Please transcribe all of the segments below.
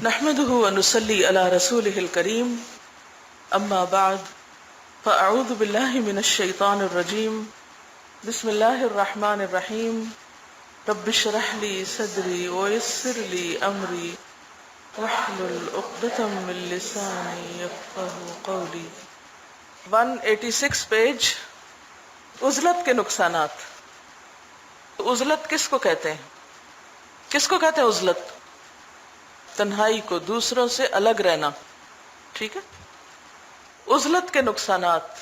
نحمده ونصلي على رسوله الكريم اما بعد فاعوذ بالله من الشيطان الرجيم بسم الله الرحمن الرحيم رب اشرح لي صدري ويسر لي امري واحلل عقدة من لساني يفقهوا قولي 186 پیج عزلت کے نقصانات. عزلت کس کو کہتے ہیں؟ کس کو کہتے ہیں عزلت؟ تنہائی کو، دوسروں سے الگ رہنا. ٹھیک ہے. عزلت کے نقصانات.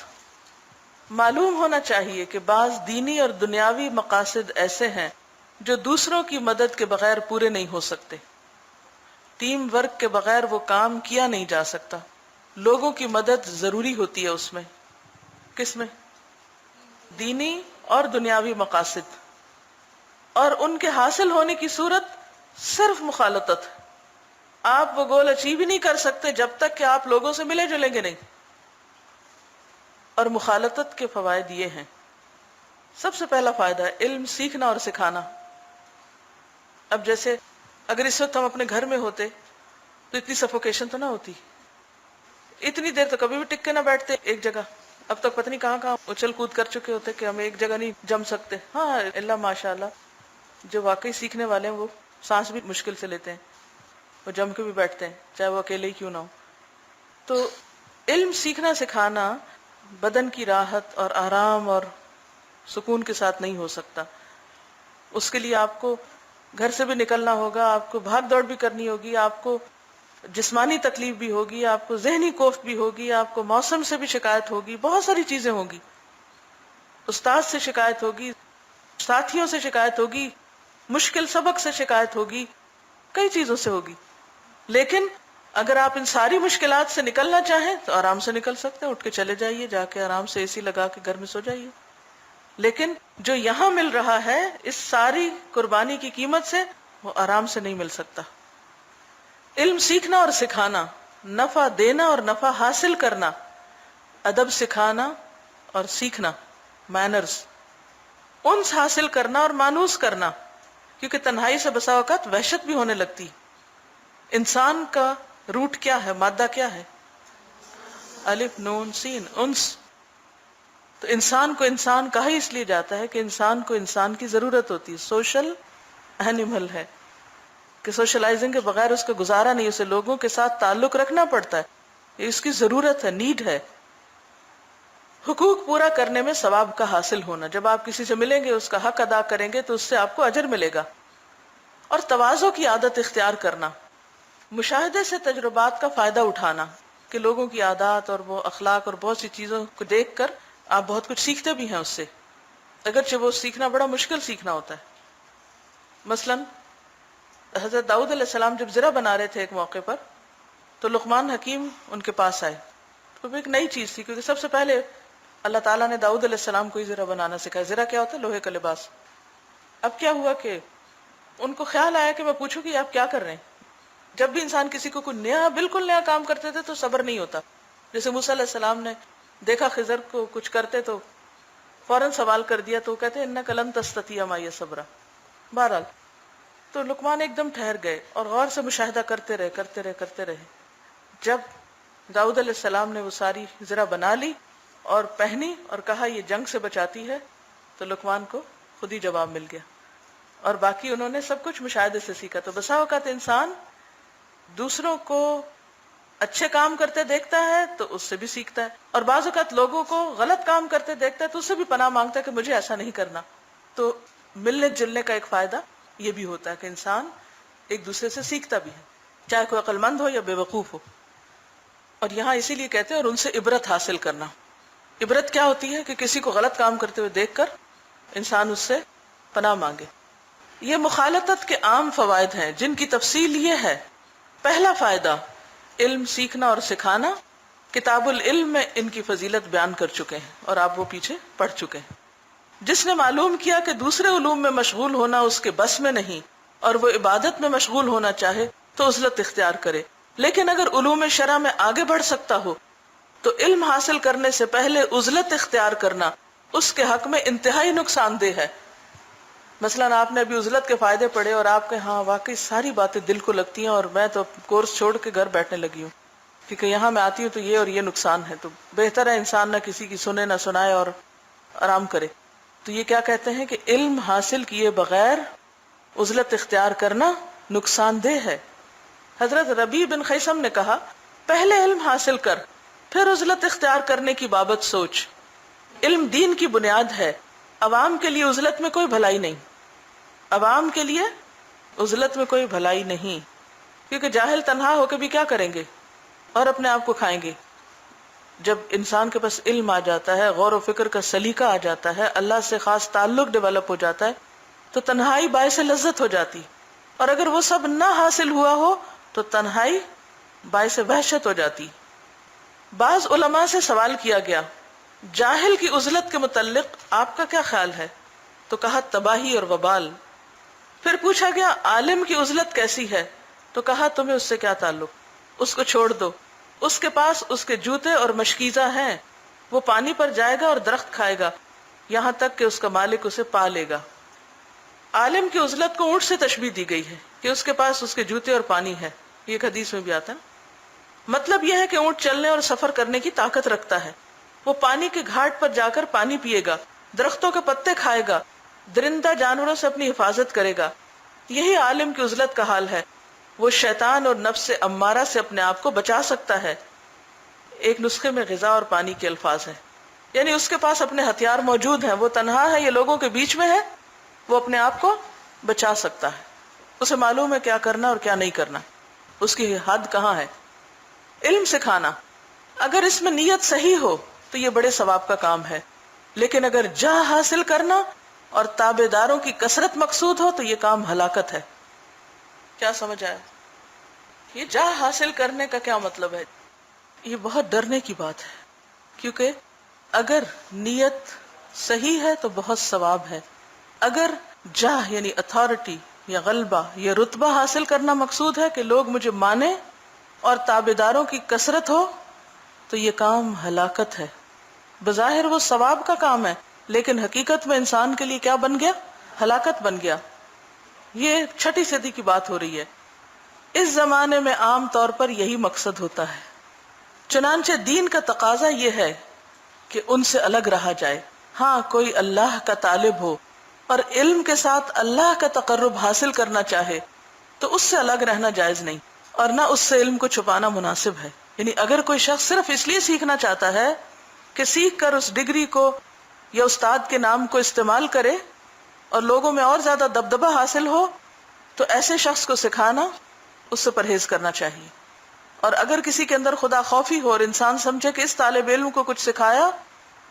معلوم ہونا چاہیے کہ بعض دینی اور دنیاوی مقاصد ایسے ہیں جو دوسروں کی مدد کے بغیر پورے نہیں ہو سکتے. ٹیم ورک کے بغیر وہ کام کیا نہیں جا سکتا. لوگوں کی مدد ضروری ہوتی ہے اس میں. کس میں؟ دینی اور دنیاوی مقاصد. اور ان کے حاصل ہونے کی صورت صرف مخالطت. آپ وہ گول اچیو ہی نہیں کر سکتے جب تک کہ آپ لوگوں سے ملے جلیں گے نہیں. اور مخالطت کے فوائد یہ ہیں. سب سے پہلا فائدہ ہے علم سیکھنا اور سکھانا. اب جیسے اگر اس وقت ہم اپنے گھر میں ہوتے تو اتنی سفوکیشن تو نہ ہوتی. اتنی دیر تو کبھی بھی ٹک کے نہ بیٹھتے ایک جگہ. اب تک پتہ نہیں کہاں کہاں اچھل کود کر چکے ہوتے کہ ہم ایک جگہ نہیں جم سکتے. ہاں اللہ ماشاءاللہ جو واقعی سیکھنے والے ہیں وہ سانس بھی مشکل سے لیتے ہیں، وہ جم کے بھی بیٹھتے ہیں چاہے وہ اکیلے ہی کیوں نہ ہو. تو علم سیکھنا سکھانا بدن کی راحت اور آرام اور سکون کے ساتھ نہیں ہو سکتا. اس کے لیے آپ کو گھر سے بھی نکلنا ہوگا، آپ کو بھاگ دوڑ بھی کرنی ہوگی، آپ کو جسمانی تکلیف بھی ہوگی، آپ کو ذہنی کوفت بھی ہوگی، آپ کو موسم سے بھی شکایت ہوگی، بہت ساری چیزیں ہوگی. استاد سے شکایت ہوگی، ساتھیوں سے شکایت ہوگی، مشکل سبق سے شکایت ہوگی، کئی چیزوں سے ہوگی. لیکن اگر آپ ان ساری مشکلات سے نکلنا چاہیں تو آرام سے نکل سکتے ہیں. اٹھ کے چلے جائیے، جا کے آرام سے اے سی لگا کے گھر میں سو جائیے. لیکن جو یہاں مل رہا ہے اس ساری قربانی کی قیمت سے وہ آرام سے نہیں مل سکتا. علم سیکھنا اور سکھانا، نفع دینا اور نفع حاصل کرنا، ادب سکھانا اور سیکھنا، مینرز، انس حاصل کرنا اور مانوس کرنا. کیونکہ تنہائی سے بسا اوقات وحشت بھی ہونے لگتی. انسان کا روٹ کیا ہے، مادہ کیا ہے؟ الف نون سین، انس. تو انسان کو انسان کہا ہی اس لیے جاتا ہے کہ انسان کو انسان کی ضرورت ہوتی ہے. سوشل اینیمل ہے کہ سوشلائزنگ کے بغیر اس کا گزارا نہیں. اسے لوگوں کے ساتھ تعلق رکھنا پڑتا ہے، یہ اس کی ضرورت ہے، نیڈ ہے. حقوق پورا کرنے میں ثواب کا حاصل ہونا. جب آپ کسی سے ملیں گے، اس کا حق ادا کریں گے تو اس سے آپ کو اجر ملے گا. اور تواضع کی عادت اختیار کرنا. مشاہدے سے تجربات کا فائدہ اٹھانا کہ لوگوں کی عادات اور وہ اخلاق اور بہت سی چیزوں کو دیکھ کر آپ بہت کچھ سیکھتے بھی ہیں اس سے، اگرچہ وہ سیکھنا بڑا مشکل سیکھنا ہوتا ہے. مثلا حضرت داؤد علیہ السلام جب زرہ بنا رہے تھے ایک موقع پر تو لقمان حکیم ان کے پاس آئے. تو وہ ایک نئی چیز تھی کیونکہ سب سے پہلے اللہ تعالیٰ نے داؤد علیہ السلام کو ہی زرہ بنانا سکھایا. زرہ کیا ہوتا ہے؟ لوہے کا لباس. اب کیا ہوا کہ ان کو خیال آیا کہ میں پوچھوں کہ آپ کیا کر رہے ہیں. جب بھی انسان کسی کو کوئی نیا بالکل نیا کام کرتے تھے تو صبر نہیں ہوتا. جیسے موسیٰ علیہ السلام نے دیکھا خضر کو کچھ کرتے تو فوراً سوال کر دیا، تو کہتے انک لن تستطیع معی صبرا. بہرحال تو لقمان ایک دم ٹھہر گئے اور غور سے مشاہدہ کرتے رہے. جب داؤد علیہ السلام نے وہ ساری زرہ بنا لی اور پہنی اور کہا یہ جنگ سے بچاتی ہے، تو لقمان کو خود ہی جواب مل گیا. اور باقی انہوں نے سب کچھ مشاہدے سے سیکھا. تو بسا اوقات انسان دوسروں کو اچھے کام کرتے دیکھتا ہے تو اس سے بھی سیکھتا ہے، اور بعض اوقات لوگوں کو غلط کام کرتے دیکھتا ہے تو اس سے بھی پناہ مانگتا ہے کہ مجھے ایسا نہیں کرنا. تو ملنے جلنے کا ایک فائدہ یہ بھی ہوتا ہے کہ انسان ایک دوسرے سے سیکھتا بھی ہے، چاہے کوئی عقل مند ہو یا بے وقوف ہو. اور یہاں اسی لیے کہتے ہیں اور ان سے عبرت حاصل کرنا. عبرت کیا ہوتی ہے کہ کسی کو غلط کام کرتے ہوئے دیکھ کر انسان اس سے پناہ مانگے. یہ مخالطت کے عام فوائد ہیں جن کی تفصیل یہ ہے. پہلا فائدہ علم سیکھنا اور سکھانا. کتاب العلم میں ان کی فضیلت بیان کر چکے ہیں اور آپ وہ پیچھے پڑھ چکے ہیں. جس نے معلوم کیا کہ دوسرے علوم میں مشغول ہونا اس کے بس میں نہیں اور وہ عبادت میں مشغول ہونا چاہے تو عزلت اختیار کرے. لیکن اگر علوم شرع میں آگے بڑھ سکتا ہو تو علم حاصل کرنے سے پہلے عزلت اختیار کرنا اس کے حق میں انتہائی نقصان دہ ہے. مثلاً آپ نے ابھی عزلت کے فائدے پڑھے اور آپ کے ہاں واقعی ساری باتیں دل کو لگتی ہیں اور میں تو کورس چھوڑ کے گھر بیٹھنے لگی ہوں کیونکہ یہاں میں آتی ہوں تو یہ اور یہ نقصان ہے، تو بہتر ہے انسان نہ کسی کی سنے نہ سنائے اور آرام کرے. تو یہ کیا کہتے ہیں کہ علم حاصل کیے بغیر عزلت اختیار کرنا نقصان دہ ہے. حضرت ربیع بن خیثم نے کہا پہلے علم حاصل کر پھر عزلت اختیار کرنے کی بابت سوچ. علم دین کی بنیاد ہے. عوام کے لیے عزلت میں کوئی بھلائی نہیں، عوام کے لیے عزلت میں کوئی بھلائی نہیں، کیونکہ جاہل تنہا ہو کے بھی کیا کریں گے اور اپنے آپ کو کھائیں گے. جب انسان کے پاس علم آ جاتا ہے، غور و فکر کا سلیقہ آ جاتا ہے، اللہ سے خاص تعلق ڈیولپ ہو جاتا ہے، تو تنہائی باعث لذت ہو جاتی. اور اگر وہ سب نہ حاصل ہوا ہو تو تنہائی باعث وحشت ہو جاتی. بعض علماء سے سوال کیا گیا جاہل کی عزلت کے متعلق آپ کا کیا خیال ہے؟ تو کہا تباہی اور وبال. پھر پوچھا گیا عالم کی عزلت کیسی ہے؟ تو کہا تمہیں اس سے کیا تعلق، اس کو چھوڑ دو، اس کے پاس اس کے جوتے اور مشکیزہ ہیں، وہ پانی پر جائے گا اور درخت کھائے گا یہاں تک کہ اس کا مالک اسے پا لے گا. عالم کی عزلت کو اونٹ سے تشبیہ دی گئی ہے کہ اس کے پاس اس کے جوتے اور پانی ہے. یہ ایک حدیث میں بھی آتا ہے. مطلب یہ ہے کہ اونٹ چلنے اور سفر کرنے کی طاقت رکھتا ہے، وہ پانی کے گھاٹ پر جا کر پانی پیے گا، درختوں کے پتے کھائے گا، درندہ جانوروں سے اپنی حفاظت کرے گا. یہی عالم کی عزلت کا حال ہے. وہ شیطان اور نفس امارہ سے اپنے آپ کو بچا سکتا ہے. ایک نسخے میں غذا اور پانی کے الفاظ ہیں، یعنی اس کے پاس اپنے ہتھیار موجود ہیں، وہ تنہا ہے، یہ لوگوں کے بیچ میں ہے، وہ اپنے آپ کو بچا سکتا ہے. اسے معلوم ہے کیا کرنا اور کیا نہیں کرنا، اس کی حد کہاں ہے. علم سکھانا اگر اس میں نیت صحیح ہو تو یہ بڑے ثواب کا کام ہے، لیکن اگر جاہ حاصل کرنا اور تابع داروں کی کثرت مقصود ہو تو یہ کام ہلاکت ہے. کیا سمجھ آیا؟ یہ جاہ حاصل کرنے کا کیا مطلب ہے؟ یہ بہت ڈرنے کی بات ہے، کیونکہ اگر نیت صحیح ہے تو بہت ثواب ہے. اگر جاہ یعنی اتھارٹی یا غلبہ یا رتبہ حاصل کرنا مقصود ہے کہ لوگ مجھے مانے اور تابع داروں کی کثرت ہو تو یہ کام ہلاکت ہے. بظاہر وہ ثواب کا کام ہے لیکن حقیقت میں انسان کے لیے کیا بن گیا؟ ہلاکت بن گیا. یہ 6 صدی کی بات ہو رہی ہے. اس زمانے میں عام طور پر یہی مقصد ہوتا ہے. چنانچہ دین کا تقاضا یہ ہے کہ ان سے الگ رہا جائے. ہاں کوئی اللہ کا طالب ہو اور علم کے ساتھ اللہ کا تقرب حاصل کرنا چاہے تو اس سے الگ رہنا جائز نہیں، اور نہ اس سے علم کو چھپانا مناسب ہے. یعنی اگر کوئی شخص صرف اس لیے سیکھنا چاہتا ہے کہ سیکھ کر اس ڈگری کو یا استاد کے نام کو استعمال کرے اور لوگوں میں اور زیادہ دبدبہ حاصل ہو، تو ایسے شخص کو سکھانا، اس سے پرہیز کرنا چاہیے. اور اگر کسی کے اندر خدا خوفی ہو اور انسان سمجھے کہ اس طالب علم کو کچھ سکھایا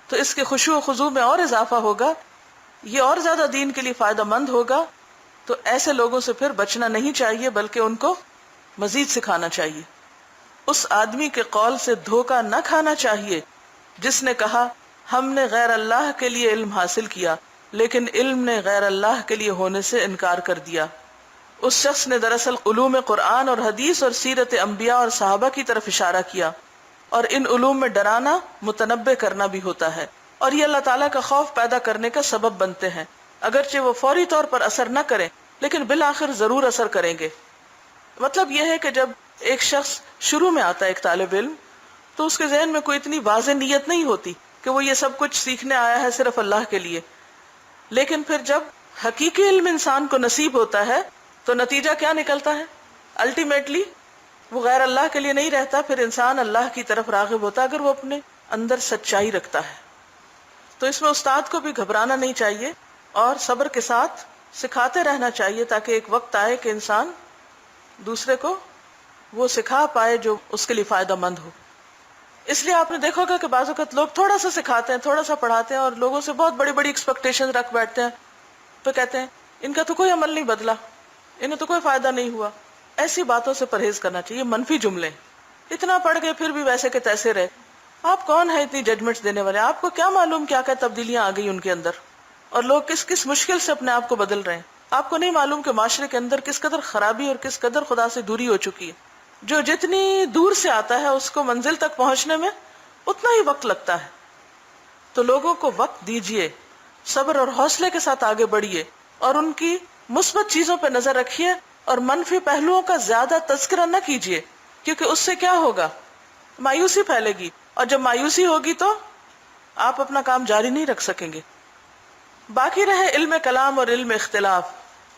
تو اس کے خشوع و خضوع میں اور اضافہ ہوگا، یہ اور زیادہ دین کے لیے فائدہ مند ہوگا، تو ایسے لوگوں سے پھر بچنا نہیں چاہیے بلکہ ان کو مزید سکھانا چاہیے. اس آدمی کے قول سے دھوکہ نہ کھانا چاہیے جس نے کہا ہم نے غیر اللہ کے لیے علم حاصل کیا لیکن علم نے غیر اللہ کے لیے ہونے سے انکار کر دیا. اس شخص نے دراصل علوم قرآن اور حدیث اور سیرت انبیاء اور صحابہ کی طرف اشارہ کیا، اور ان علوم میں ڈرانا متنبہ کرنا بھی ہوتا ہے، اور یہ اللہ تعالیٰ کا خوف پیدا کرنے کا سبب بنتے ہیں، اگرچہ وہ فوری طور پر اثر نہ کریں لیکن بالآخر ضرور اثر کریں گے. مطلب یہ ہے کہ جب ایک شخص شروع میں آتا ہے ایک طالب علم، تو اس کے ذہن میں کوئی اتنی واضح نیت نہیں ہوتی کہ وہ یہ سب کچھ سیکھنے آیا ہے صرف اللہ کے لیے. لیکن پھر جب حقیقی علم انسان کو نصیب ہوتا ہے تو نتیجہ کیا نکلتا ہے؟ الٹیمیٹلی وہ غیر اللہ کے لیے نہیں رہتا، پھر انسان اللہ کی طرف راغب ہوتا اگر وہ اپنے اندر سچائی رکھتا ہے. تو اس میں استاد کو بھی گھبرانا نہیں چاہیے اور صبر کے ساتھ سکھاتے رہنا چاہیے تاکہ ایک وقت آئے کہ انسان دوسرے کو وہ سکھا پائے جو اس کے لیے فائدہ مند ہو. اس لیے آپ نے دیکھا ہوگا کہ بعض اوقات لوگ تھوڑا سا سکھاتے ہیں، تھوڑا سا پڑھاتے ہیں اور لوگوں سے بہت بڑی بڑی ایکسپیکٹیشن رکھ بیٹھتے ہیں، تو کہتے ہیں ان کا تو کوئی عمل نہیں بدلا، انہیں تو کوئی فائدہ نہیں ہوا. ایسی باتوں سے پرہیز کرنا چاہیے. منفی جملے، اتنا پڑھ گئے پھر بھی ویسے کے تیسے رہے. آپ کون ہیں اتنی ججمنٹس دینے والے؟ آپ کو کیا معلوم کیا کیا تبدیلیاں آ گئی ان کے اندر، اور لوگ کس کس مشکل سے اپنے آپ کو بدل رہے ہیں. آپ کو نہیں معلوم کہ معاشرے کے اندر کس قدر خرابی اور کس قدر خدا سے دوری ہو چکی ہے. جو جتنی دور سے آتا ہے اس کو منزل تک پہنچنے میں اتنا ہی وقت لگتا ہے. تو لوگوں کو وقت دیجئے، صبر اور حوصلے کے ساتھ آگے بڑھیے اور ان کی مثبت چیزوں پہ نظر رکھیے اور منفی پہلوؤں کا زیادہ تذکرہ نہ کیجیے، کیونکہ اس سے کیا ہوگا؟ مایوسی پھیلے گی، اور جب مایوسی ہوگی تو آپ اپنا کام جاری نہیں رکھ سکیں گے۔ باقی رہے علم کلام اور علم اختلاف،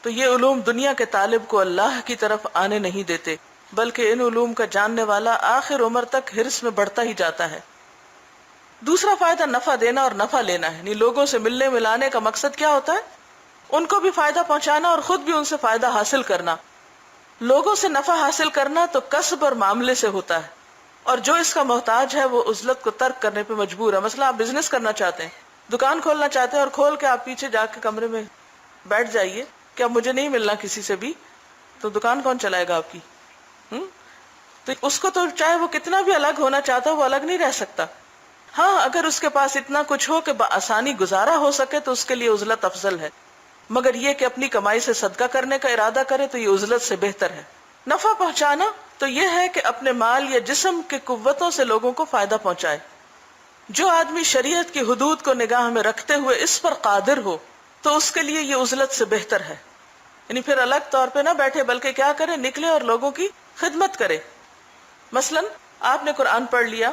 تو یہ علوم دنیا کے طالب کو اللہ کی طرف آنے نہیں دیتے، بلکہ ان علوم کا جاننے والا آخر عمر تک حرص میں بڑھتا ہی جاتا ہے۔ دوسرا فائدہ نفع دینا اور نفع لینا ہے، یعنی لوگوں سے ملنے ملانے کا مقصد کیا ہوتا ہے؟ ان کو بھی فائدہ پہنچانا اور خود بھی ان سے فائدہ حاصل کرنا۔ لوگوں سے نفع حاصل کرنا تو کسب اور معاملے سے ہوتا ہے، اور جو اس کا محتاج ہے وہ عزلت کو ترک کرنے پہ مجبور ہے۔ مثلا آپ بزنس کرنا چاہتے ہیں، دکان کھولنا چاہتے ہیں، اور کھول کے آپ پیچھے جا کے کمرے میں بیٹھ جائیے کہ اب مجھے نہیں ملنا کسی سے بھی، تو دکان کون چلائے گا آپ کی؟ تو اس کو تو چاہے وہ کتنا بھی الگ ہونا چاہتا ہو وہ الگ نہیں رہ سکتا۔ ہاں اگر اس کے پاس اتنا کچھ ہو کہ بآسانی گزارا ہو سکے تو اس کے لیے عزلت افضل ہے، مگر یہ کہ اپنی کمائی سے صدقہ کرنے کا ارادہ کرے تو یہ عزلت سے بہتر ہے۔ نفع پہنچانا تو یہ ہے کہ اپنے مال یا جسم کے قوتوں سے لوگوں کو فائدہ پہنچائے۔ جو آدمی شریعت کی حدود کو نگاہ میں رکھتے ہوئے اس پر قادر ہو تو اس کے لیے یہ عزلت سے بہتر ہے، یعنی پھر الگ طور پہ نہ بیٹھے بلکہ کیا کرے، نکلے اور لوگوں کی خدمت کرے۔ مثلا آپ نے قرآن پڑھ لیا،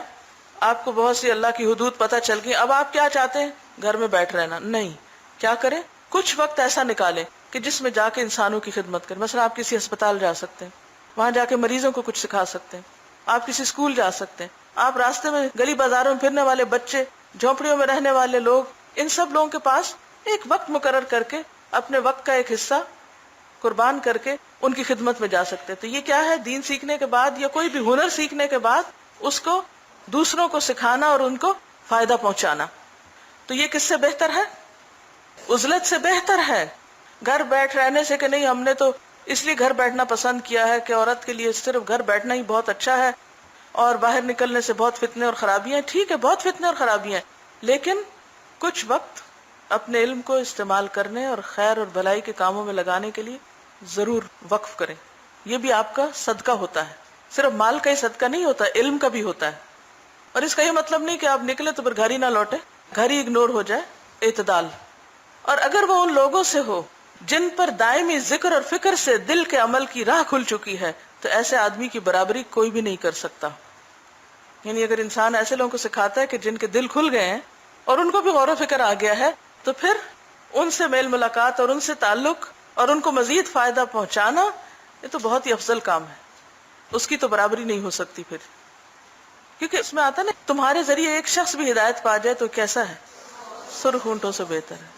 آپ کو بہت سی اللہ کی حدود پتہ چل گئی، اب آپ کیا چاہتے ہیں؟ گھر میں بیٹھ رہنا نہیں، کیا کریں؟ کچھ وقت ایسا نکالیں کہ جس میں جا کے انسانوں کی خدمت کریں۔ مثلا آپ کسی اسپتال جا سکتے ہیں، وہاں جا کے مریضوں کو کچھ سکھا سکتے ہیں، آپ کسی اسکول جا سکتے ہیں، آپ راستے میں گلی بازاروں میں پھرنے والے بچے، جھونپڑیوں میں رہنے والے لوگ، ان سب لوگوں کے پاس ایک وقت مقرر کر کے اپنے وقت کا ایک حصہ قربان کر کے ان کی خدمت میں جا سکتے ہیں۔ تو یہ کیا ہے؟ دین سیکھنے کے بعد یا کوئی بھی ہنر سیکھنے کے بعد اس کو دوسروں کو سکھانا اور ان کو فائدہ پہنچانا۔ تو یہ کس سے بہتر ہے؟ عزلت سے بہتر ہے، گھر بیٹھ رہنے سے کہ نہیں ہم نے تو اس لیے گھر بیٹھنا پسند کیا ہے کہ عورت کے لیے صرف گھر بیٹھنا ہی بہت اچھا ہے اور باہر نکلنے سے بہت فتنے اور خرابیاں ہیں۔ ٹھیک ہے، بہت فتنے اور خرابیاں ہیں، لیکن کچھ وقت اپنے علم کو استعمال کرنے اور خیر اور بھلائی کے کاموں میں لگانے کے لیے ضرور وقف کریں۔ یہ بھی آپ کا صدقہ ہوتا ہے، صرف مال کا ہی صدقہ نہیں ہوتا، علم کا بھی ہوتا ہے۔ اور اس کا یہ مطلب نہیں کہ آپ نکلے تو پھر گھر ہی نہ لوٹے، گھر ہی اگنور ہو جائے، اعتدال۔ اور اگر وہ ان لوگوں سے ہو جن پر دائمی ذکر اور فکر سے دل کے عمل کی راہ کھل چکی ہے، تو ایسے آدمی کی برابری کوئی بھی نہیں کر سکتا۔ یعنی اگر انسان ایسے لوگوں کو سکھاتا ہے کہ جن کے دل کھل گئے ہیں اور ان کو بھی غور و فکر آ گیا ہے، تو پھر ان سے میل ملاقات اور ان سے تعلق اور ان کو مزید فائدہ پہنچانا، یہ تو بہت ہی افضل کام ہے، اس کی تو برابری نہیں ہو سکتی پھر، کیونکہ اس میں آتا نا تمہارے ذریعے ایک شخص بھی ہدایت پا جائے تو کیسا ہے؟ سرخ اونٹوں سے بہتر ہے۔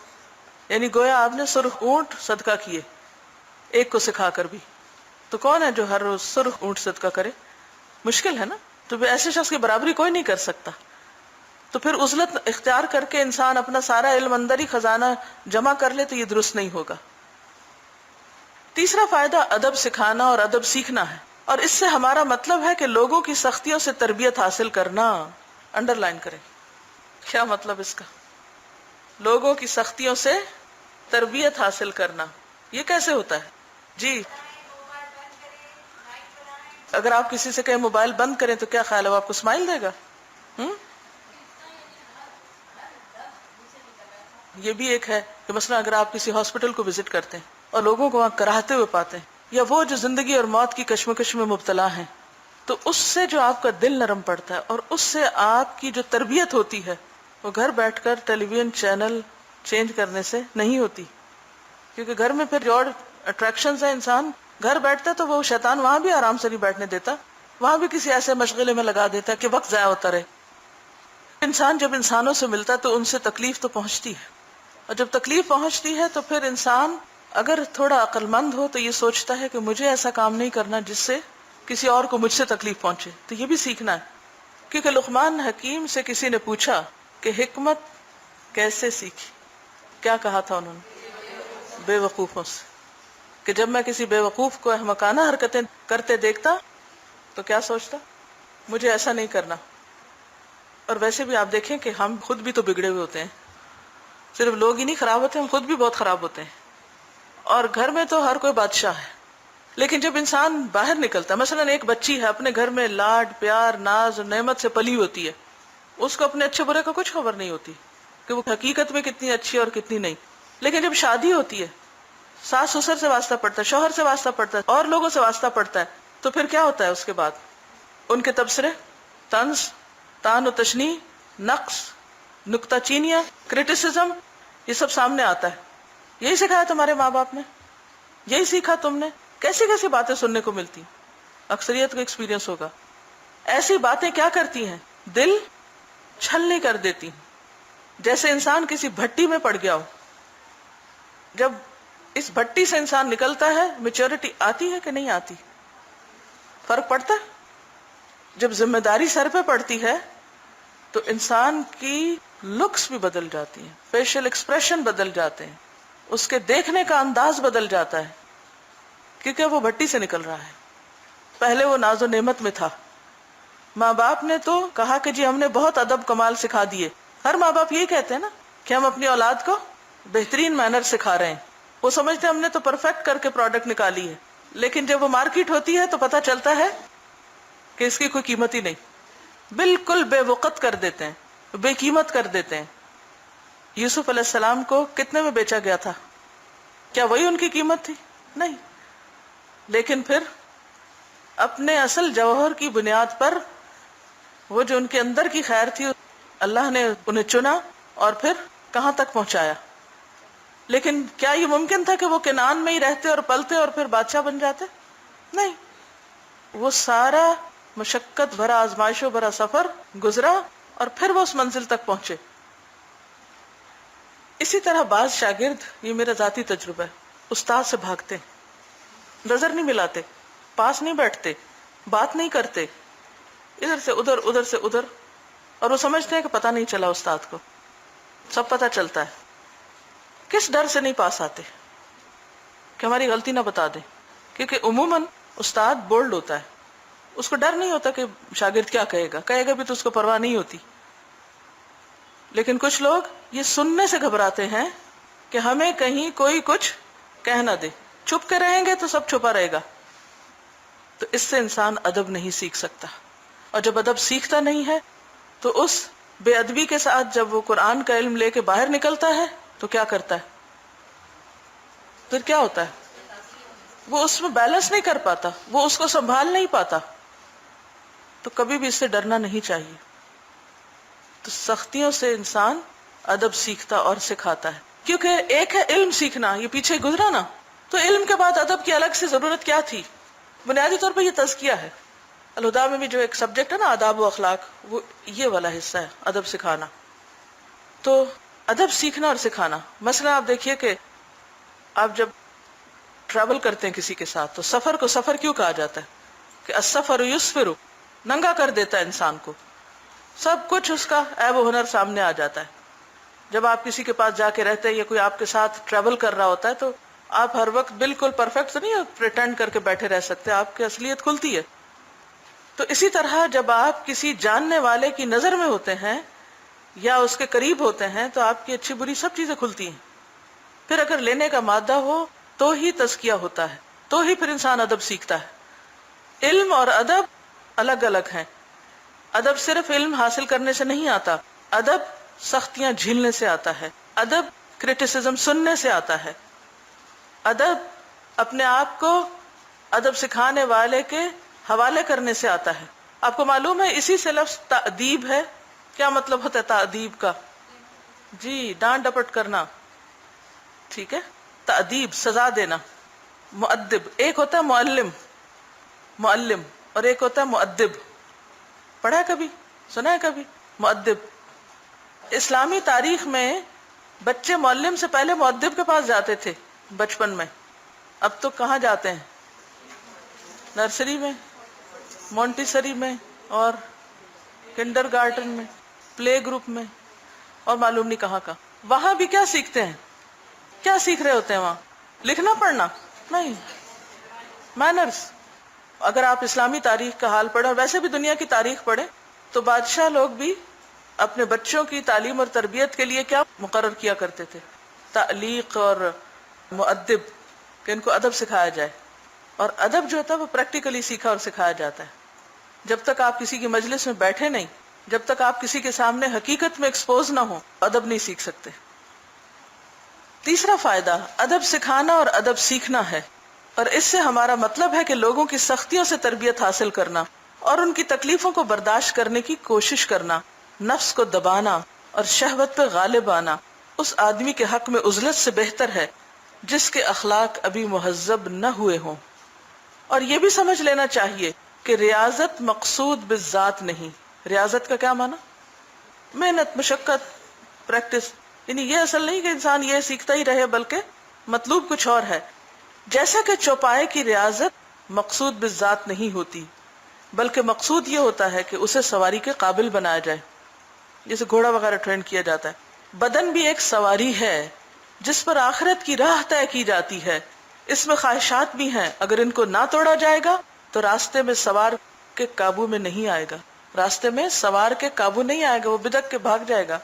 یعنی گویا آپ نے سرخ اونٹ صدقہ کیے ایک کو سکھا کر بھی، تو کون ہے جو ہر روز سرخ اونٹ صدقہ کرے؟ مشکل ہے نا، تو ایسے شخص کی برابری کوئی نہیں کر سکتا۔ تو پھر عزلت اختیار کر کے انسان اپنا سارا علم اندر ہی خزانہ جمع کر لے تو یہ درست نہیں ہوگا۔ تیسرا فائدہ ادب سکھانا اور ادب سیکھنا ہے، اور اس سے ہمارا مطلب ہے کہ لوگوں کی سختیوں سے تربیت حاصل کرنا۔ انڈر لائن کریں، کیا مطلب اس کا؟ لوگوں کی سختیوں سے تربیت حاصل کرنا، یہ کیسے ہوتا ہے؟ جی اگر آپ کسی سے کہیں موبائل بند کریں تو کیا خیال ہے، وہ آپ کو اسمائل دے گا؟ یہ بھی ایک ہے کہ مثلا اگر آپ کسی ہاسپٹل کو وزٹ کرتے ہیں اور لوگوں کو وہاں کراہتے ہوئے پاتے ہیں، یا وہ جو زندگی اور موت کی کشمکش میں مبتلا ہیں، تو اس سے جو آپ کا دل نرم پڑتا ہے اور اس سے آپ کی جو تربیت ہوتی ہے وہ گھر بیٹھ کر ٹیلی ویژن چینل چینج کرنے سے نہیں ہوتی، کیونکہ گھر میں پھر جو اٹریکشنز ہیں، انسان گھر بیٹھتا ہے تو وہ شیطان وہاں بھی آرام سے نہیں بیٹھنے دیتا، وہاں بھی کسی ایسے مشغلے میں لگا دیتا ہے کہ وقت ضائع ہوتا رہے۔ انسان جب انسانوں سے ملتا ہے تو ان سے تکلیف تو پہنچتی ہے، اور جب تکلیف پہنچتی ہے تو پھر انسان اگر تھوڑا عقل مند ہو تو یہ سوچتا ہے کہ مجھے ایسا کام نہیں کرنا جس سے کسی اور کو مجھ سے تکلیف پہنچے۔ تو یہ بھی سیکھنا ہے، کیونکہ لقمان حکیم سے کسی نے پوچھا کہ حکمت کیسے سیکھی؟ کیا کہا تھا انہوں نے؟ بے وقوفوں سے، کہ جب میں کسی بے وقوف کو احمقانہ حرکتیں کرتے دیکھتا تو کیا سوچتا؟ مجھے ایسا نہیں کرنا۔ اور ویسے بھی آپ دیکھیں کہ ہم خود بھی تو بگڑے ہوئے ہوتے ہیں، صرف لوگ ہی نہیں خراب ہوتے، ہم خود بھی بہت خراب ہوتے ہیں۔ اور گھر میں تو ہر کوئی بادشاہ ہے، لیکن جب انسان باہر نکلتا ہے، مثلا ایک بچی ہے اپنے گھر میں لاڈ پیار ناز اور نعمت سے پلی ہوتی ہے، اس کو اپنے اچھے برے کا کچھ خبر نہیں ہوتی کہ وہ حقیقت میں کتنی اچھی اور کتنی نہیں، لیکن جب شادی ہوتی ہے ساس سسر سے واسطہ پڑتا ہے، شوہر سے واسطہ پڑتا ہے، اور لوگوں سے واسطہ پڑتا ہے، تو پھر کیا ہوتا ہے اس کے بعد؟ ان کے تبصرے، طنز، طعن و تشنیع، نقص، نکتہ چینیاں، کریٹیسزم، یہ سب سامنے آتا ہے. یہی سکھایا تمہارے ماں باپ نے؟ یہی سیکھا تم نے؟ کیسی کیسی باتیں سننے کو ملتی. اکثریت کو ایکسپیرینس ہوگا. ایسی باتیں کیا کرتی ہیں؟ دل چھلنی کر دیتی ہیں، جیسے انسان کسی بھٹی میں پڑ گیا ہو. جب اس بھٹی سے انسان نکلتا ہے، میچورٹی آتی ہے کہ نہیں آتی؟ فرق پڑتا ہے. جب ذمہ داری سر پہ پڑتی ہے تو انسان کی لکس بھی بدل جاتی ہیں، فیشل ایکسپریشن بدل جاتے ہیں، اس کے دیکھنے کا انداز بدل جاتا ہے، کیونکہ وہ بھٹی سے نکل رہا ہے. پہلے وہ ناز و نعمت میں تھا. ماں باپ نے تو کہا کہ جی ہم نے بہت ادب کمال سکھا دیے. ہر ماں باپ یہی کہتے ہیں نا کہ ہم اپنی اولاد کو بہترین مینر سکھا رہے ہیں. وہ سمجھتے ہیں ہم نے تو پرفیکٹ کر کے پروڈکٹ نکالی ہے، لیکن جب وہ مارکیٹ ہوتی ہے تو پتہ چلتا ہے کہ اس کی کوئی قیمت ہی نہیں. بالکل بے وقت کر دیتے ہیں، بے قیمت کر دیتے ہیں. یوسف علیہ السلام کو کتنے میں بیچا گیا تھا؟ کیا وہی ان کی قیمت تھی؟ نہیں. لیکن پھر اپنے اصل جوہر کی بنیاد پر وہ جو ان کے اندر کی خیر تھی، اللہ نے انہیں چنا اور پھر کہاں تک پہنچایا. لیکن کیا یہ ممکن تھا کہ وہ کنعان میں ہی رہتے اور پلتے اور پھر بادشاہ بن جاتے؟ نہیں. وہ سارا مشقت بھرا، آزمائشوں بھرا سفر گزرا اور پھر وہ اس منزل تک پہنچے. اسی طرح بعض شاگرد، یہ میرا ذاتی تجربہ ہے، استاد سے بھاگتے، نظر نہیں ملاتے، پاس نہیں بیٹھتے، بات نہیں کرتے، ادھر سے ادھر، ادھر سے ادھر، اور وہ سمجھتے ہیں کہ پتہ نہیں چلا استاد کو. سب پتہ چلتا ہے. کس ڈر سے نہیں پاس آتے؟ کہ ہماری غلطی نہ بتا دیں. کیونکہ عموماً استاد بولڈ ہوتا ہے، اس کو ڈر نہیں ہوتا کہ شاگرد کیا کہے گا، کہے گا بھی تو اس کو پرواہ نہیں ہوتی. لیکن کچھ لوگ یہ سننے سے گھبراتے ہیں کہ ہمیں کہیں کوئی کچھ کہہ نہ دے، چھپ کے رہیں گے تو سب چھپا رہے گا. تو اس سے انسان ادب نہیں سیکھ سکتا. اور جب ادب سیکھتا نہیں ہے تو اس بے ادبی کے ساتھ جب وہ قرآن کا علم لے کے باہر نکلتا ہے تو کیا کرتا ہے؟ پھر کیا ہوتا ہے؟ وہ اس میں بیلنس نہیں کر پاتا، وہ اس کو سنبھال نہیں پاتا. تو کبھی بھی اس سے ڈرنا نہیں چاہیے. تو سختیوں سے انسان ادب سیکھتا اور سکھاتا ہے. کیونکہ ایک ہے علم سیکھنا، یہ پیچھے گزرا نا، تو علم کے بعد ادب کی الگ سے ضرورت کیا تھی؟ بنیادی طور پہ یہ تزکیہ ہے. الہدیٰ میں بھی جو ایک سبجیکٹ ہے نا آداب و اخلاق، وہ یہ والا حصہ ہے، ادب سکھانا. تو ادب سیکھنا اور سکھانا، مثلا آپ دیکھیے کہ آپ جب ٹریول کرتے ہیں کسی کے ساتھ تو سفر کو سفر کیوں کہا جاتا ہے؟ کہ السفر یسفر، ننگا کر دیتا ہے انسان کو، سب کچھ اس کا عیب و ہنر سامنے آ جاتا ہے. جب آپ کسی کے پاس جا کے رہتے ہیں یا کوئی آپ کے ساتھ ٹریول کر رہا ہوتا ہے تو آپ ہر وقت بالکل پرفیکٹ تو نہیں پریٹینڈ کر کے بیٹھے رہ سکتے، آپ کی اصلیت کھلتی ہے. تو اسی طرح جب آپ کسی جاننے والے کی نظر میں ہوتے ہیں یا اس کے قریب ہوتے ہیں تو آپ کی اچھی بری سب چیزیں کھلتی ہیں. پھر اگر لینے کا مادہ ہو تو ہی تزکیہ ہوتا ہے، تو ہی پھر انسان ادب سیکھتا ہے. علم اور ادب الگ الگ ہیں. ادب صرف علم حاصل کرنے سے نہیں آتا، ادب سختیاں جھیلنے سے آتا ہے، ادب کرٹیسزم سننے سے آتا ہے، ادب اپنے آپ کو ادب سکھانے والے کے حوالے کرنے سے آتا ہے. آپ کو معلوم ہے اسی سے لفظ تأدیب ہے. کیا مطلب ہوتا ہے تأدیب کا؟ جی ڈانٹ ڈپٹ کرنا، ٹھیک ہے. تأدیب سزا دینا. مؤدب ایک ہوتا ہے معلم، معلم، اور ایک ہوتا ہے مؤدب. پڑھا ہے کبھی؟ سنا ہے کبھی؟ مؤدب. اسلامی تاریخ میں بچے معلم سے پہلے مؤدب کے پاس جاتے تھے بچپن میں. اب تو کہاں جاتے ہیں؟ نرسری میں، مونٹیسری میں، اور کنڈر گارٹن میں، پلے گروپ میں، اور معلوم نہیں کہاں کا. وہاں بھی کیا سیکھتے ہیں؟ کیا سیکھ رہے ہوتے ہیں وہاں؟ لکھنا پڑھنا نہیں، مینرز. اگر آپ اسلامی تاریخ کا حال پڑھیں اور ویسے بھی دنیا کی تاریخ پڑھیں تو بادشاہ لوگ بھی اپنے بچوں کی تعلیم اور تربیت کے لیے کیا مقرر کیا کرتے تھے؟ تعلیق اور مؤدب، کہ ان کو ادب سکھایا جائے. اور ادب جو ہوتا ہے وہ پریکٹیکلی سیکھا اور سکھایا جاتا ہے. جب تک آپ کسی کی مجلس میں بیٹھے نہیں، جب تک آپ کسی کے سامنے حقیقت میں ایکسپوز نہ ہو، ادب نہیں سیکھ سکتے. تیسرا فائدہ ادب سکھانا اور ادب سیکھنا ہے، اور اس سے ہمارا مطلب ہے کہ لوگوں کی سختیوں سے تربیت حاصل کرنا اور ان کی تکلیفوں کو برداشت کرنے کی کوشش کرنا، نفس کو دبانا اور شہوت پہ غالب آنا اس آدمی کے حق میں عزلت سے بہتر ہے جس کے اخلاق ابھی مہذب نہ ہوئے ہوں۔ اور یہ بھی سمجھ لینا چاہیے کہ ریاضت مقصود بالذات نہیں۔ ریاضت کا کیا معنی؟ محنت، مشقت، پریکٹس، یعنی یہ اصل نہیں کہ انسان یہ سیکھتا ہی رہے، بلکہ مطلوب کچھ اور ہے۔ جیسا کہ چوپائے کی ریاضت مقصود بالذات نہیں ہوتی، بلکہ مقصود یہ ہوتا ہے کہ اسے سواری کے قابل بنایا جائے، جیسے گھوڑا وغیرہ ٹرین کیا جاتا ہے۔ بدن بھی ایک سواری ہے جس پر آخرت کی راہ طے کی جاتی ہے، اس میں خواہشات بھی ہیں، اگر ان کو نہ توڑا جائے گا تو راستے میں سوار کے قابو میں نہیں آئے گا، راستے میں سوار کے قابو نہیں آئے گا، وہ بدک کے بھاگ جائے گا۔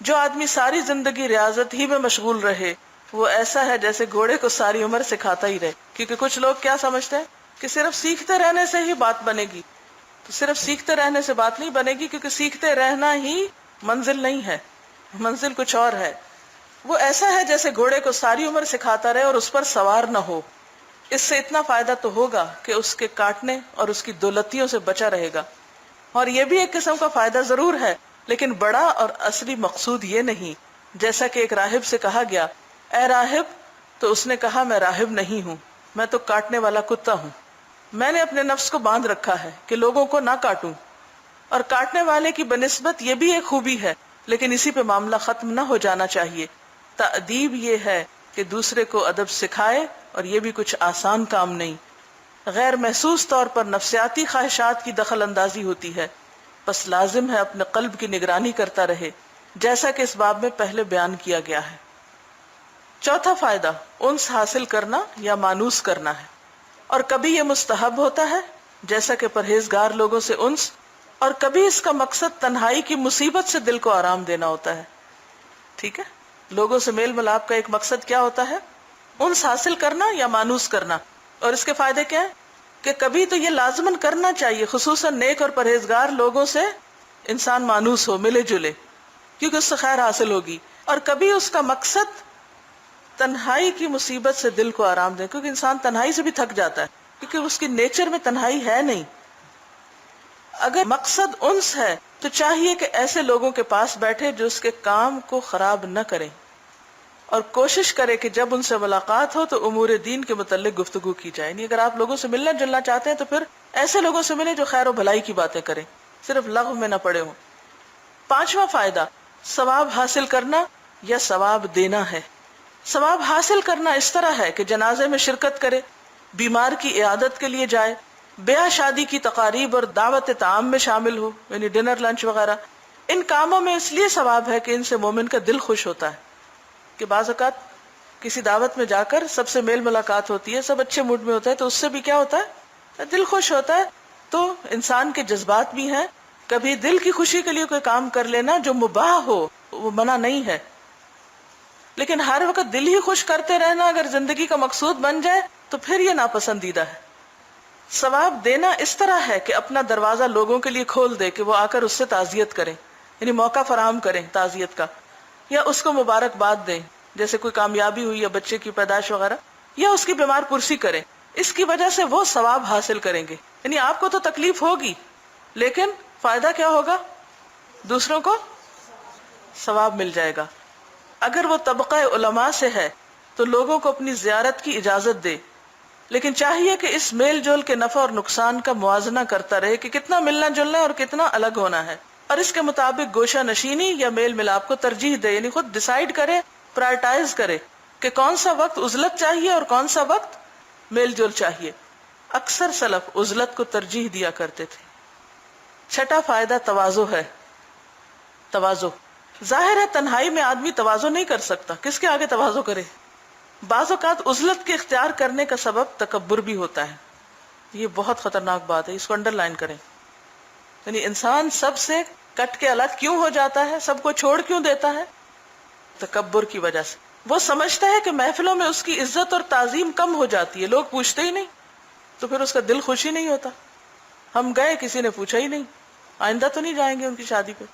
جو آدمی ساری زندگی ریاضت ہی میں مشغول رہے وہ ایسا ہے جیسے گھوڑے کو ساری عمر سکھاتا ہی رہے، کیونکہ کچھ لوگ کیا سمجھتے ہیں کہ صرف سیکھتے رہنے سے ہی بات بنے گی، تو صرف سیکھتے رہنے سے بات نہیں بنے گی، کیونکہ سیکھتے رہنا ہی منزل نہیں ہے، منزل کچھ اور ہے۔ وہ ایسا ہے جیسے گھوڑے کو ساری عمر سکھاتا رہے اور اس پر سوار نہ ہو۔ اس سے اتنا فائدہ تو ہوگا کہ اس کے کاٹنے اور اس کی دولتیوں سے بچا رہے گا، اور یہ بھی ایک قسم کا فائدہ ضرور ہے، لیکن بڑا اور اصلی مقصود یہ نہیں۔ جیسا کہ ایک راہب سے کہا گیا، اے راہب، تو اس نے کہا میں راہب نہیں ہوں، میں تو کاٹنے والا کتا ہوں۔ میں نے اپنے نفس کو باندھ رکھا ہے کہ لوگوں کو نہ کاٹوں، اور کاٹنے والے کی بنسبت یہ بھی ایک خوبی ہے، لیکن اسی پہ معاملہ ختم نہ ہو جانا چاہیے۔ تأدیب یہ ہے کہ دوسرے کو ادب سکھائے، اور یہ بھی کچھ آسان کام نہیں، غیر محسوس طور پر نفسیاتی خواہشات کی دخل اندازی ہوتی ہے، بس لازم ہے اپنے قلب کی نگرانی کرتا رہے، جیسا کہ اس باب میں پہلے بیان کیا گیا ہے۔ چوتھا فائدہ انس حاصل کرنا یا مانوس کرنا ہے، اور کبھی یہ مستحب ہوتا ہے جیسا کہ پرہیزگار لوگوں سے انس، اور کبھی اس کا مقصد تنہائی کی مصیبت سے دل کو آرام دینا ہوتا ہے۔ ٹھیک ہے، لوگوں سے میل ملاپ کا ایک مقصد کیا ہوتا ہے؟ انس حاصل کرنا یا مانوس کرنا۔ اور اس کے فائدے کیا ہیں کہ کبھی تو یہ لازماً کرنا چاہیے، خصوصاً نیک اور پرہیزگار لوگوں سے انسان مانوس ہو، ملے جلے، کیونکہ اس سے خیر حاصل ہوگی۔ اور کبھی اس کا مقصد تنہائی کی مصیبت سے دل کو آرام دے، کیونکہ انسان تنہائی سے بھی تھک جاتا ہے، کیونکہ اس کی نیچر میں تنہائی ہے نہیں۔ اگر مقصد انس ہے تو چاہیے کہ ایسے لوگوں کے پاس بیٹھے جو اس کے کام کو خراب نہ کریں، اور کوشش کرے کہ جب ان سے ملاقات ہو تو امور دین کے متعلق گفتگو کی جائے۔ یعنی اگر آپ لوگوں سے ملنا جلنا چاہتے ہیں تو پھر ایسے لوگوں سے ملیں جو خیر و بھلائی کی باتیں کریں، صرف لغو میں نہ پڑے ہوں۔ پانچواں فائدہ ثواب حاصل کرنا یا ثواب دینا ہے۔ ثواب حاصل کرنا اس طرح ہے کہ جنازے میں شرکت کرے، بیمار کی عیادت کے لیے جائے، بیاہ شادی کی تقاریب اور دعوت طعام میں شامل ہو، یعنی ڈنر لنچ وغیرہ۔ ان کاموں میں اس لیے ثواب ہے کہ ان سے مومن کا دل خوش ہوتا ہے، کہ بعض اوقات کسی دعوت میں جا کر سب سے میل ملاقات ہوتی ہے، سب اچھے موڈ میں ہوتا ہے، تو اس سے بھی کیا ہوتا ہے؟ دل خوش ہوتا ہے۔ تو انسان کے جذبات بھی ہیں، کبھی دل کی خوشی کے لیے کوئی کام کر لینا جو مباح ہو وہ منع نہیں ہے، لیکن ہر وقت دل ہی خوش کرتے رہنا اگر زندگی کا مقصود بن جائے تو پھر یہ ناپسندیدہ ہے۔ ثواب دینا اس طرح ہے کہ اپنا دروازہ لوگوں کے لیے کھول دے کہ وہ آ کر اس سے تعزیت کریں، یعنی موقع فراہم کریں تعزیت کا، یا اس کو مبارکباد دیں، جیسے کوئی کامیابی ہوئی یا بچے کی پیدائش وغیرہ، یا اس کی بیمار پرسی کریں۔ اس کی وجہ سے وہ ثواب حاصل کریں گے۔ یعنی آپ کو تو تکلیف ہوگی لیکن فائدہ کیا ہوگا؟ دوسروں کو ثواب مل جائے گا۔ اگر وہ طبقہ علماء سے ہے تو لوگوں کو اپنی زیارت کی اجازت دے، لیکن چاہیے کہ اس میل جول کے نفع اور نقصان کا موازنہ کرتا رہے کہ کتنا ملنا جلنا اور کتنا الگ ہونا ہے، اور اس کے مطابق گوشہ نشینی یا میل ملاپ کو ترجیح دے، یعنی خود ڈیسائیڈ کرے، پرائرٹائز کرے کہ کون سا وقت عزلت چاہیے اور کون سا وقت میل جول چاہیے۔ اکثر سلف عزلت کو ترجیح دیا کرتے تھے۔ چھٹا فائدہ تواضع ہے۔ تواضع ظاہر ہے تنہائی میں آدمی تواضع نہیں کر سکتا، کس کے آگے تواضع کرے؟ بعض اوقات عزلت کے اختیار کرنے کا سبب تکبر بھی ہوتا ہے۔ یہ بہت خطرناک بات ہے، اس کو انڈر لائن کریں۔ یعنی انسان سب سے کٹ کے الگ کیوں ہو جاتا ہے، سب کو چھوڑ کیوں دیتا ہے؟ تکبر کی وجہ سے۔ وہ سمجھتا ہے کہ محفلوں میں اس کی عزت اور تعظیم کم ہو جاتی ہے، لوگ پوچھتے ہی نہیں، تو پھر اس کا دل خوش ہی نہیں ہوتا۔ ہم گئے، کسی نے پوچھا ہی نہیں، آئندہ تو نہیں جائیں گے ان کی شادی پہ،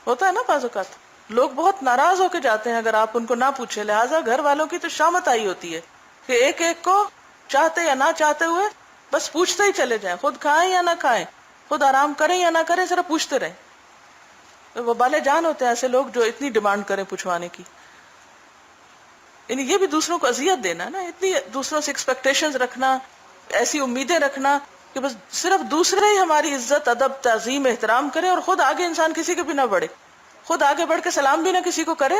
ہوتا ہے نا بعض اوقات۔ لوگ بہت ناراض ہو کے جاتے ہیں اگر آپ ان کو نہ پوچھیں، لہٰذا گھر والوں کی تو شامت آئی ہوتی ہے کہ ایک ایک کو چاہتے یا نہ چاہتے ہوئے بس پوچھتے ہی چلے جائیں، خود کھائیں یا نہ کھائیں، خود آرام کریں یا نہ کریں، صرف پوچھتے رہیں۔ وہ بالے جان ہوتے ہیں ایسے لوگ جو اتنی ڈیمانڈ کریں پوچھوانے کی، یعنی یہ بھی دوسروں کو اذیت دینا ہے نا، اتنی دوسروں سے ایکسپیکٹیشنز رکھنا، ایسی امیدیں رکھنا کہ بس صرف دوسرے ہی ہماری عزت ادب تعظیم احترام کریں اور خود آگے انسان کسی کے بھی نہ بڑھے، خود آگے بڑھ کے سلام بھی نہ کسی کو کرے،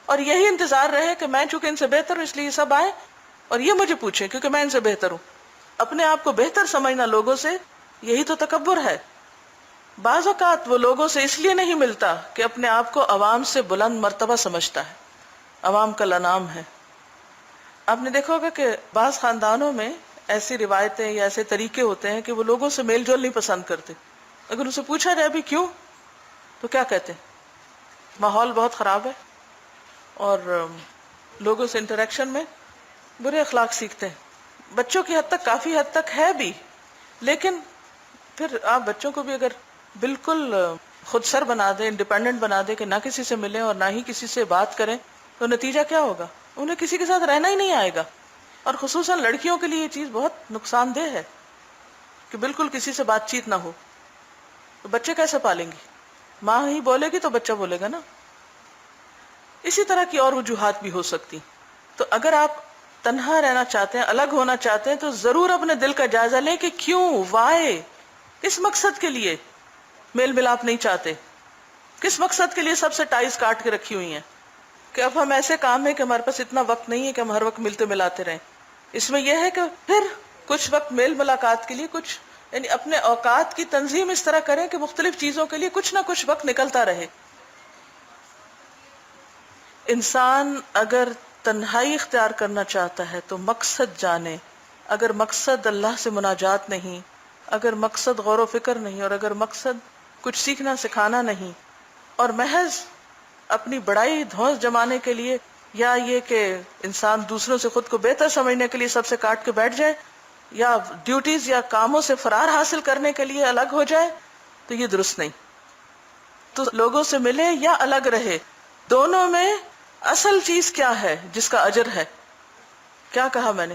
اور یہی انتظار رہے کہ میں چونکہ ان سے بہتر ہوں اس لیے یہ سب آئے اور یہ مجھے پوچھیں کیونکہ میں ان سے بہتر ہوں۔ اپنے آپ کو بہتر سمجھنا لوگوں سے، یہی تو تکبر ہے۔ بعض اوقات وہ لوگوں سے اس لیے نہیں ملتا کہ اپنے آپ کو عوام سے بلند مرتبہ سمجھتا ہے، عوام کا لنام ہے۔ آپ نے دیکھا ہوگا کہ بعض خاندانوں میں ایسی روایتیں یا ایسے طریقے ہوتے ہیں کہ وہ لوگوں سے میل جول نہیں پسند کرتے۔ اگر ان سے پوچھا جائے بھی کیوں تو کیا کہتے ہیں؟ ماحول بہت خراب ہے اور لوگوں سے انٹریکشن میں برے اخلاق سیکھتے ہیں۔ بچوں کی حد تک کافی حد تک ہے بھی، لیکن پھر آپ بچوں کو بھی اگر بالکل خود سر بنا دیں، انڈیپینڈنٹ بنا دیں کہ نہ کسی سے ملیں اور نہ ہی کسی سے بات کریں تو نتیجہ کیا ہوگا؟ انہیں کسی کے ساتھ رہنا ہی نہیں آئے گا، اور خصوصاً لڑکیوں کے لیے یہ چیز بہت نقصان دہ ہے کہ بالکل کسی سے بات چیت نہ ہو۔ تو بچے کیسے پالیں گی؟ ماں ہی بولے گی تو بچہ بولے گا نا۔ اسی طرح کی اور وجوہات بھی ہو سکتی۔ تو اگر آپ تنہا رہنا چاہتے ہیں، الگ ہونا چاہتے ہیں، تو ضرور اپنے دل کا جائزہ لیں کہ کیوں، وائی، کس مقصد کے لیے میل ملاپ نہیں چاہتے، کس مقصد کے لیے سب سے ٹائز کاٹ کے رکھی ہوئی ہیں کہ اب ہم ایسے کام ہے کہ ہمارے پاس اتنا وقت نہیں ہے کہ ہم ہر وقت ملتے ملاتے رہیں۔ اس میں یہ ہے کہ پھر کچھ وقت میل ملاقات کے لیے، کچھ یعنی اپنے اوقات کی تنظیم اس طرح کریں کہ مختلف چیزوں کے لیے کچھ نہ کچھ وقت نکلتا رہے۔ انسان اگر تنہائی اختیار کرنا چاہتا ہے تو مقصد جانے۔ اگر مقصد اللہ سے مناجات نہیں، اگر مقصد غور و فکر نہیں، اور اگر مقصد کچھ سیکھنا سکھانا نہیں، اور محض اپنی بڑائی دھوس جمانے کے لیے یا یہ کہ انسان دوسروں سے خود کو بہتر سمجھنے کے لیے سب سے کاٹ کے بیٹھ جائے، یا ڈیوٹیز یا کاموں سے فرار حاصل کرنے کے لیے الگ ہو جائے، تو یہ درست نہیں۔ تو لوگوں سے ملے یا الگ رہے، دونوں میں اصل چیز کیا ہے جس کا اجر ہے؟ کیا کہا میں نے؟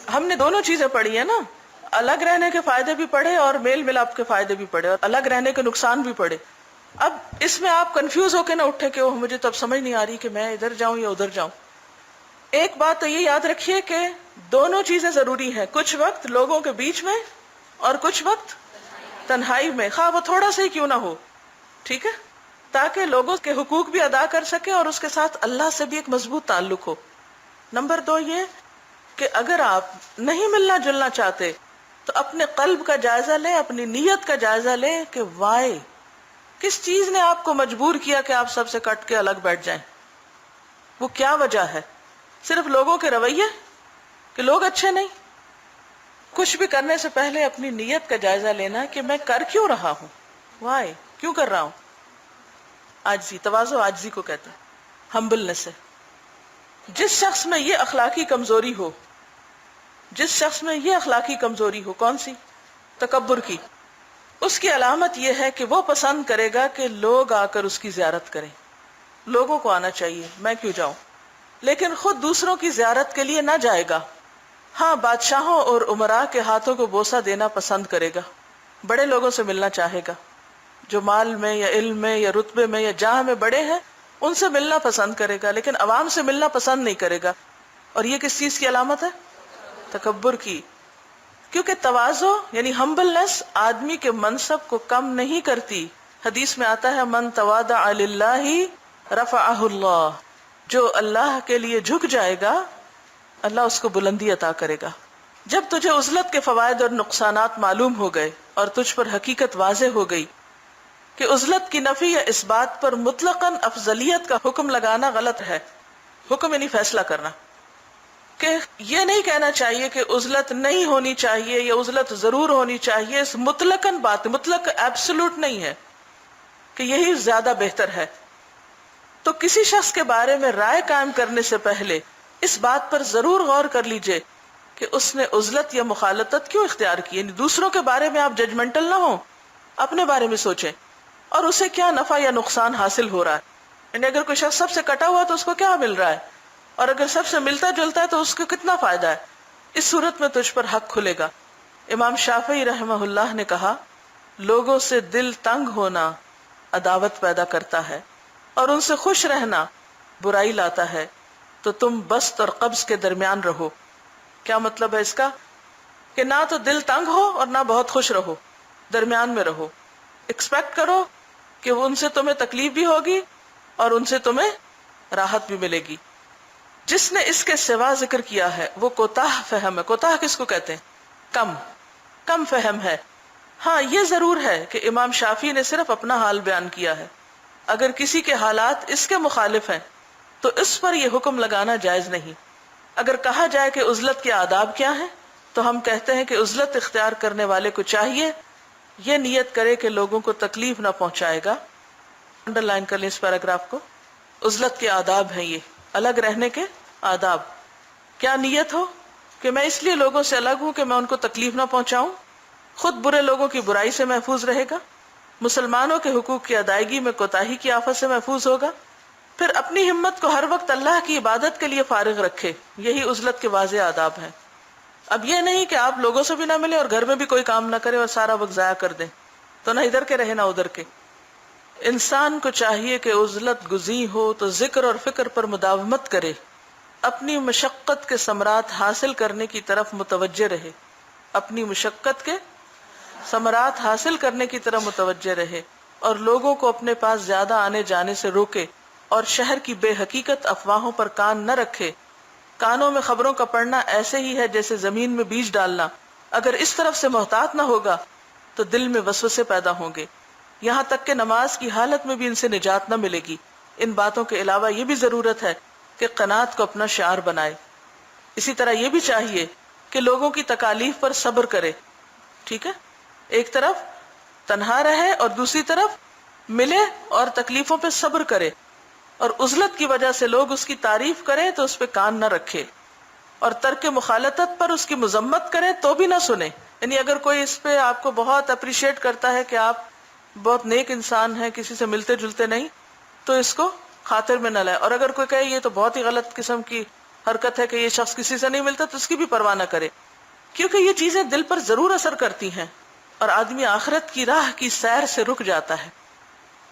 ہم نے دونوں چیزیں پڑھی ہیں نا، الگ رہنے کے فائدے بھی پڑھے اور میل ملاپ کے فائدے بھی پڑھے، اور الگ رہنے کے نقصان بھی پڑھے۔ اب اس میں آپ کنفیوز ہو کے نہ اٹھے کہ وہ مجھے تو اب سمجھ نہیں آ رہی کہ میں ادھر جاؤں یا ادھر جاؤں۔ ایک بات تو یہ یاد رکھیے کہ دونوں چیزیں ضروری ہیں، کچھ وقت لوگوں کے بیچ میں اور کچھ وقت تنہائی میں، خواہ وہ تھوڑا سا ہی کیوں نہ ہو، ٹھیک ہے، تاکہ لوگوں کے حقوق بھی ادا کر سکے اور اس کے ساتھ اللہ سے بھی ایک مضبوط تعلق ہو۔ نمبر 2 یہ کہ اگر آپ نہیں ملنا جلنا چاہتے تو اپنے قلب کا جائزہ لیں، اپنی نیت کا جائزہ لیں کہ وائی، کس چیز نے آپ کو مجبور کیا کہ آپ سب سے کٹ کے الگ بیٹھ جائیں؟ وہ کیا وجہ ہے؟ صرف لوگوں کے رویے کہ لوگ اچھے نہیں؟ کچھ بھی کرنے سے پہلے اپنی نیت کا جائزہ لینا کہ میں کر کیوں رہا ہوں، وائی، کیوں کر رہا ہوں؟ عاجزی، تواضع عاجزی کو کہتے ہیں، ہمبلنس ہے۔ جس شخص میں یہ اخلاقی کمزوری ہو، جس شخص میں یہ اخلاقی کمزوری ہو، کون سی؟ تکبر کی، اس کی علامت یہ ہے کہ وہ پسند کرے گا کہ لوگ آ کر اس کی زیارت کریں، لوگوں کو آنا چاہیے، میں کیوں جاؤں، لیکن خود دوسروں کی زیارت کے لیے نہ جائے گا۔ ہاں، بادشاہوں اور امراء کے ہاتھوں کو بوسہ دینا پسند کرے گا، بڑے لوگوں سے ملنا چاہے گا، جو مال میں یا علم میں یا رتبے میں یا جاہ میں بڑے ہیں ان سے ملنا پسند کرے گا، لیکن عوام سے ملنا پسند نہیں کرے گا۔ اور یہ کس چیز کی علامت ہے؟ تکبر کی، کیونکہ تواضع یعنی ہمبلنس آدمی کے منصب کو کم نہیں کرتی۔ حدیث میں آتا ہے من تواضع للہ رفعہ اللہ، جو اللہ کے لیے جھک جائے گا اللہ اس کو بلندی عطا کرے گا۔ جب تجھے عزلت کے فوائد اور نقصانات معلوم ہو گئے اور تجھ پر حقیقت واضح ہو گئی کہ عزلت کی نفی یا اس بات پر مطلقاً افضلیت کا حکم لگانا غلط ہے، حکم یعنی فیصلہ کرنا، کہ یہ نہیں کہنا چاہیے کہ عزلت نہیں ہونی چاہیے یا عزلت ضرور ہونی چاہیے، اس مطلقاً بات، مطلق ایبسولوٹ نہیں ہے کہ یہی زیادہ بہتر ہے۔ تو کسی شخص کے بارے میں رائے قائم کرنے سے پہلے اس بات پر ضرور غور کر لیجئے کہ اس نے عزلت یا مخالطت کیوں اختیار کی، یعنی دوسروں کے بارے میں آپ ججمنٹل نہ ہوں، اپنے بارے میں سوچیں اور اسے کیا نفع یا نقصان حاصل ہو رہا ہے. یعنی اگر کوئی شخص سب سے کٹا ہوا تو اس کو کیا مل رہا ہے, اور اگر سب سے ملتا جلتا ہے تو اس کو کتنا فائدہ ہے. اس صورت میں تجھ پر حق کھلے گا. امام شافعی رحمہ اللہ نے کہا, لوگوں سے دل تنگ ہونا عداوت پیدا کرتا ہے اور ان سے خوش رہنا برائی لاتا ہے, تو تم بسط اور قبض کے درمیان رہو. کیا مطلب ہے اس کا؟ کہ نہ تو دل تنگ ہو اور نہ بہت خوش رہو, درمیان میں رہو. ایکسپیکٹ کرو کہ ان سے تمہیں تکلیف بھی ہوگی اور ان سے تمہیں راحت بھی ملے گی. جس نے اس کے سوا ذکر کیا ہے وہ کوتاہ فہم ہے. کوتاہ کس کو کہتے ہیں؟ کم فہم ہے. ہاں یہ ضرور ہے کہ امام شافعی نے صرف اپنا حال بیان کیا ہے. اگر کسی کے حالات اس کے مخالف ہیں تو اس پر یہ حکم لگانا جائز نہیں. اگر کہا جائے کہ عزلت کے آداب کیا ہیں تو ہم کہتے ہیں کہ عزلت اختیار کرنے والے کو چاہیے یہ نیت کرے کہ لوگوں کو تکلیف نہ پہنچائے گا. انڈر لائن کر لیں اس پیراگراف کو. عزلت کے آداب ہیں یہ, الگ رہنے کے آداب. کیا نیت ہو کہ میں اس لیے لوگوں سے الگ ہوں کہ میں ان کو تکلیف نہ پہنچاؤں, خود برے لوگوں کی برائی سے محفوظ رہے گا, مسلمانوں کے حقوق کی ادائیگی میں کوتاہی کی آفت سے محفوظ ہوگا, پھر اپنی ہمت کو ہر وقت اللہ کی عبادت کے لیے فارغ رکھے. یہی عزلت کے واضح آداب ہیں. اب یہ نہیں کہ آپ لوگوں سے بھی نہ ملے اور گھر میں بھی کوئی کام نہ کرے اور سارا وقت ضائع کر دیں, تو نہ ادھر کے رہے نہ ادھر کے. انسان کو چاہیے کہ عزلت گزین ہو تو ذکر اور فکر پر مداومت کرے, اپنی مشقت کے ثمرات حاصل کرنے کی طرف متوجہ رہے. اپنی مشقت کے ثمرات حاصل کرنے کی طرف متوجہ رہے اور لوگوں کو اپنے پاس زیادہ آنے جانے سے روکے اور شہر کی بے حقیقت افواہوں پر کان نہ رکھے. کانوں میں خبروں کا پڑنا ایسے ہی ہے جیسے زمین میں بیج ڈالنا. اگر اس طرف سے محتاط نہ ہوگا تو دل میں وسوسے پیدا ہوں گے, یہاں تک کہ نماز کی حالت میں بھی ان سے نجات نہ ملے گی. ان باتوں کے علاوہ یہ بھی ضرورت ہے کہ قناعت کو اپنا شعار بنائے. اسی طرح یہ بھی چاہیے کہ لوگوں کی تکالیف پر صبر کرے. ٹھیک ہے, ایک طرف تنہا رہے اور دوسری طرف ملے اور تکلیفوں پہ صبر کرے, اور عزلت کی وجہ سے لوگ اس کی تعریف کریں تو اس پہ کان نہ رکھے, اور ترک مخالطت پر اس کی مذمت کریں تو بھی نہ سنے. یعنی اگر کوئی اس پہ آپ کو بہت اپریشیٹ کرتا ہے کہ آپ بہت نیک انسان ہیں, کسی سے ملتے جلتے نہیں, تو اس کو خاطر میں نہ لائے. اور اگر کوئی کہے یہ تو بہت ہی غلط قسم کی حرکت ہے کہ یہ شخص کسی سے نہیں ملتا, تو اس کی بھی پرواہ نہ کرے, کیونکہ یہ چیزیں دل پر ضرور اثر کرتی ہیں اور آدمی آخرت کی راہ کی سیر سے رک جاتا ہے.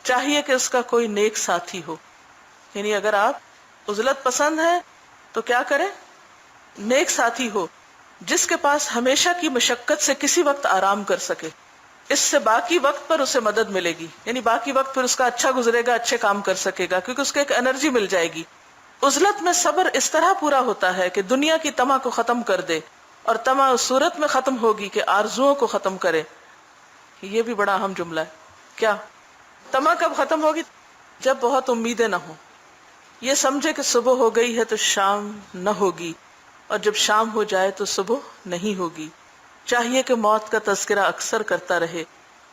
چاہیے کہ اس کا کوئی نیک ساتھی ہو. یعنی اگر آپ عزلت پسند ہے تو کیا کریں, نیک ساتھی ہو جس کے پاس ہمیشہ کی مشقت سے کسی وقت آرام کر سکے. اس سے باقی وقت پر اسے مدد ملے گی, یعنی باقی وقت پھر اس کا اچھا گزرے گا, اچھے کام کر سکے گا, کیونکہ اس کو ایک انرجی مل جائے گی. عزلت میں صبر اس طرح پورا ہوتا ہے کہ دنیا کی طمع کو ختم کر دے, اور طمع اس صورت میں ختم ہوگی کہ آرزوؤں کو ختم کرے. یہ بھی بڑا اہم جملہ ہے. کیا طمع کب ختم ہوگی؟ جب بہت امیدیں نہ ہوں. یہ سمجھے کہ صبح ہو گئی ہے تو شام نہ ہوگی, اور جب شام ہو جائے تو صبح نہیں ہوگی. چاہیے کہ موت کا تذکرہ اکثر کرتا رہے.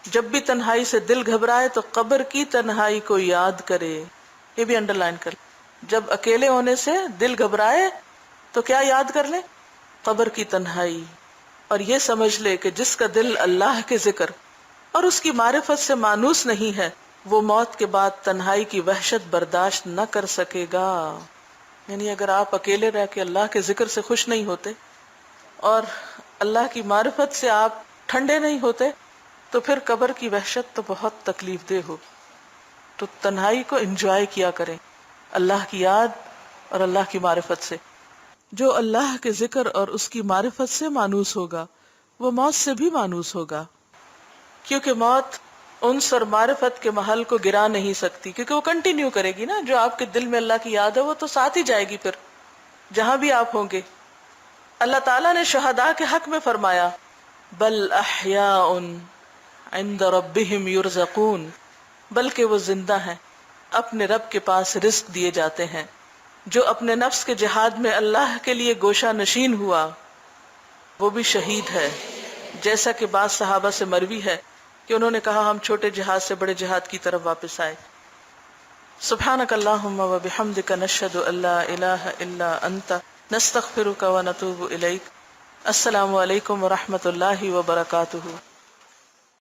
جب بھی تنہائی سے دل گھبرائے تو قبر کی تنہائی کو یاد کرے. یہ بھی انڈر لائن کر. جب اکیلے ہونے سے دل گھبرائے تو کیا یاد کر لے؟ قبر کی تنہائی. اور یہ سمجھ لے کہ جس کا دل اللہ کے ذکر اور اس کی معرفت سے مانوس نہیں ہے وہ موت کے بعد تنہائی کی وحشت برداشت نہ کر سکے گا. یعنی اگر آپ اکیلے رہ کے اللہ کے ذکر سے خوش نہیں ہوتے اور اللہ کی معرفت سے آپ ٹھنڈے نہیں ہوتے تو پھر قبر کی وحشت تو بہت تکلیف دہ ہو. تو تنہائی کو انجوائے کیا کریں اللہ کی یاد اور اللہ کی معرفت سے. جو اللہ کے ذکر اور اس کی معرفت سے مانوس ہوگا وہ موت سے بھی مانوس ہوگا, کیونکہ موت انس اور معرفت کے محل کو گرا نہیں سکتی, کیونکہ وہ کنٹینیو کرے گی نا. جو آپ کے دل میں اللہ کی یاد ہے وہ تو ساتھ ہی جائے گی پھر جہاں بھی آپ ہوں گے. اللہ تعالیٰ نے شہداء کے حق میں فرمایا بل احیاء عند ربهم یرزقون, بلکہ وہ زندہ ہیں, اپنے رب کے پاس رزق دیے جاتے ہیں. جو اپنے نفس کے جہاد میں اللہ کے لیے گوشہ نشین ہوا وہ بھی شہید ہے. جیسا کہ بعض صحابہ سے مروی ہے کہ انہوں نے کہا ہم چھوٹے جہاد سے بڑے جہاد کی طرف واپس آئے. سبحانک اللہم و بحمدک نشہد ان لا الہ الا انت نستغفرک و نتوب الیک. السلام علیکم و رحمۃ اللہ وبرکاتہ.